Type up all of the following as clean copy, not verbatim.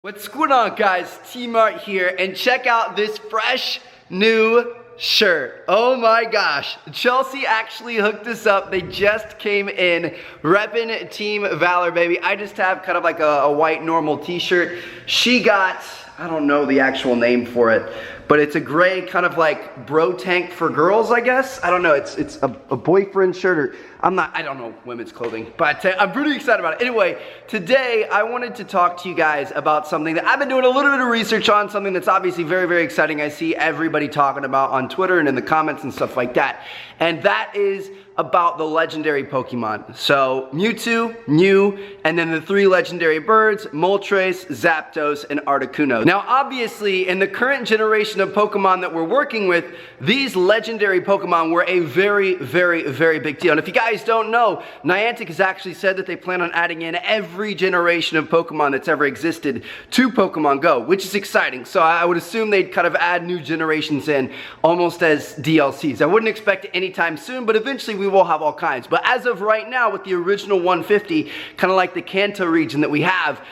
What's going on, guys? T-Mart here, and check out this fresh new shirt. Oh my gosh, Chelsea actually hooked us up. They just came in repping Team Valor, baby. I just have kind of like a white normal t-shirt. She got, I don't know the actual name for it, but it's a gray kind of like bro tank for girls, I guess. I don't know, it's a boyfriend shirt, or I don't know women's clothing, but I'm pretty excited about it. Anyway, today I wanted to talk to you guys about something that I've been doing a little bit of research on, something that's obviously very, very exciting. I see everybody talking about on Twitter and in the comments and stuff like that. And that is about the legendary Pokemon. So Mewtwo, Mew, and then the three legendary birds, Moltres, Zapdos, and Articuno. Now obviously in the current generation of Pokemon that we're working with, these legendary Pokemon were a very, very, very big deal. And if you guys don't know, Niantic has actually said that they plan on adding in every generation of Pokemon that's ever existed to Pokemon Go, which is exciting. So I would assume they'd kind of add new generations in almost as DLCs. I wouldn't expect it anytime soon, but eventually we will have all kinds. But as of right now, with the original 150, kind of like the Kanto region that we have,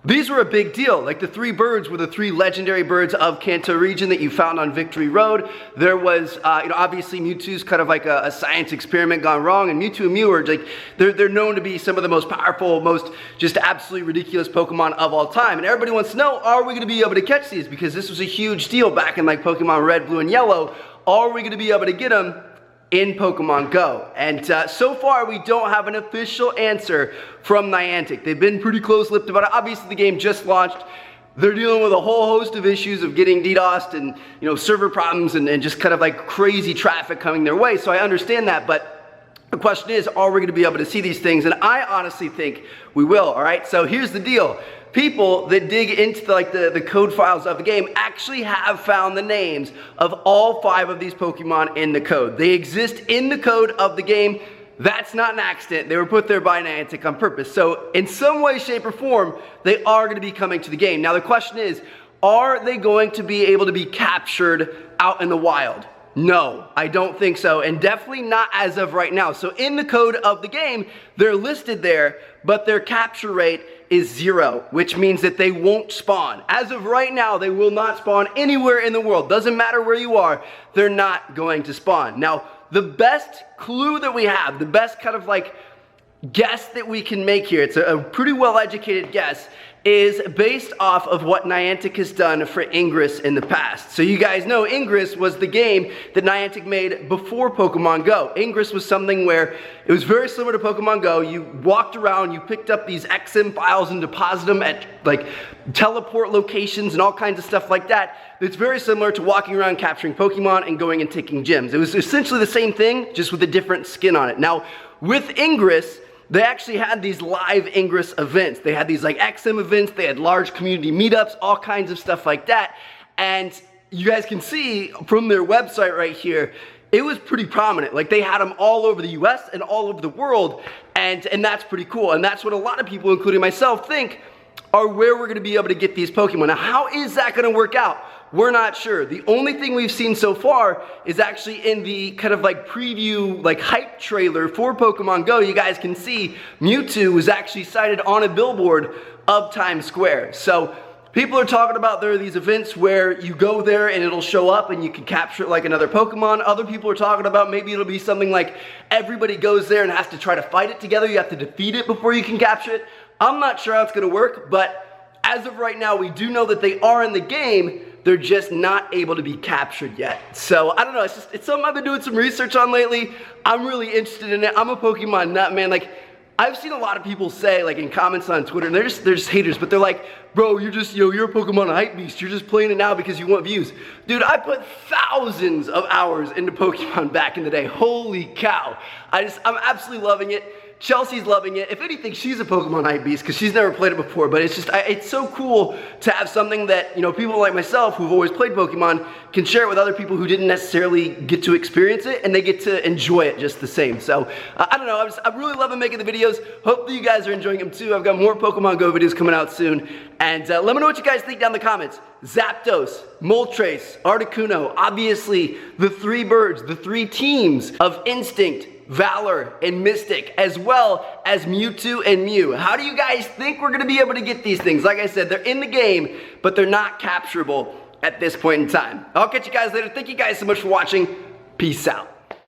these were a big deal. Like the three birds were the three legendary birds of Kanto region that you found on Victory Road. There was, obviously Mewtwo's kind of like a science experiment gone wrong, and Mewtwo and Mew are like, they're known to be some of the most powerful, most just absolutely ridiculous Pokemon of all time. And everybody wants to know, are we going to be able to catch these? Because this was a huge deal back in like Pokemon Red, Blue, and Yellow. Are we going to be able to get them in Pokemon Go? And so far we don't have an official answer from Niantic. They've been pretty close-lipped about it. Obviously the game just launched. They're dealing with a whole host of issues of getting DDoSed and server problems and just kind of like crazy traffic coming their way. So I understand that, but the question is, are we going to be able to see these things? And I honestly think we will. All right, so here's the deal. People that dig into the code files of the game actually have found the names of all 5 of these Pokemon in the code. They exist in the code of the game. That's not an accident. They were put there by Niantic on purpose. So in some way, shape, or form, they are going to be coming to the game. Now the question is, are they going to be able to be captured out in the wild? No, I don't think so, and definitely not as of right now. So in the code of the game, they're listed there, but their capture rate is 0, which means that they won't spawn. As of right now, they will not spawn anywhere in the world. Doesn't matter where you are, they're not going to spawn. Now, the best clue that we have, the best kind of like guess that we can make here, it's a pretty well-educated guess, is based off of what Niantic has done for Ingress in the past. So you guys know Ingress was the game that Niantic made before Pokemon Go. Ingress was something where it was very similar to Pokemon Go. You walked around, you picked up these XM files and deposited them at like teleport locations and all kinds of stuff like that. It's very similar to walking around capturing Pokemon and going and taking gyms. It was essentially the same thing, just with a different skin on it. Now, with Ingress, they actually had these live Ingress events. They had these like XM events, they had large community meetups, all kinds of stuff like that. And you guys can see from their website right here, it was pretty prominent. Like they had them all over the US and all over the world, and that's pretty cool. And that's what a lot of people, including myself, think are where we're gonna be able to get these Pokemon. Now, how is that gonna work out? We're not sure. The only thing we've seen so far is actually in the kind of like preview, like hype trailer for Pokemon Go. You guys can see Mewtwo was actually sighted on a billboard of Times Square. So people are talking about there are these events where you go there and it'll show up and you can capture it like another Pokemon. Other people are talking about maybe it'll be something like everybody goes there and has to try to fight it together. You have to defeat it before you can capture it. I'm not sure how it's gonna work, but as of right now, we do know that they are in the game. They're just not able to be captured yet. So I don't know, it's something I've been doing some research on lately. I'm really interested in it. I'm a Pokemon nut, man. Like, I've seen a lot of people say, like in comments on Twitter, and they're just haters, but they're like, bro, you're just, you're a Pokemon hype beast. You're just playing it now because you want views. Dude, I put thousands of hours into Pokemon back in the day. Holy cow. I'm absolutely loving it. Chelsea's loving it. If anything, she's a Pokemon hype beast because she's never played it before, but it's just, it's so cool to have something that, people like myself who've always played Pokemon can share it with other people who didn't necessarily get to experience it, and they get to enjoy it just the same. So, I don't know, I'm really loving making the videos. Hopefully you guys are enjoying them too. I've got more Pokemon Go videos coming out soon, and let me know what you guys think down in the comments. Zapdos, Moltres, Articuno, obviously the three birds, the three teams of Instinct, Valor, and Mystic, as well as Mewtwo and Mew. How do you guys think we're gonna be able to get these things? Like I said, they're in the game, but they're not capturable at this point in time. I'll catch you guys later. Thank you guys so much for watching. Peace out.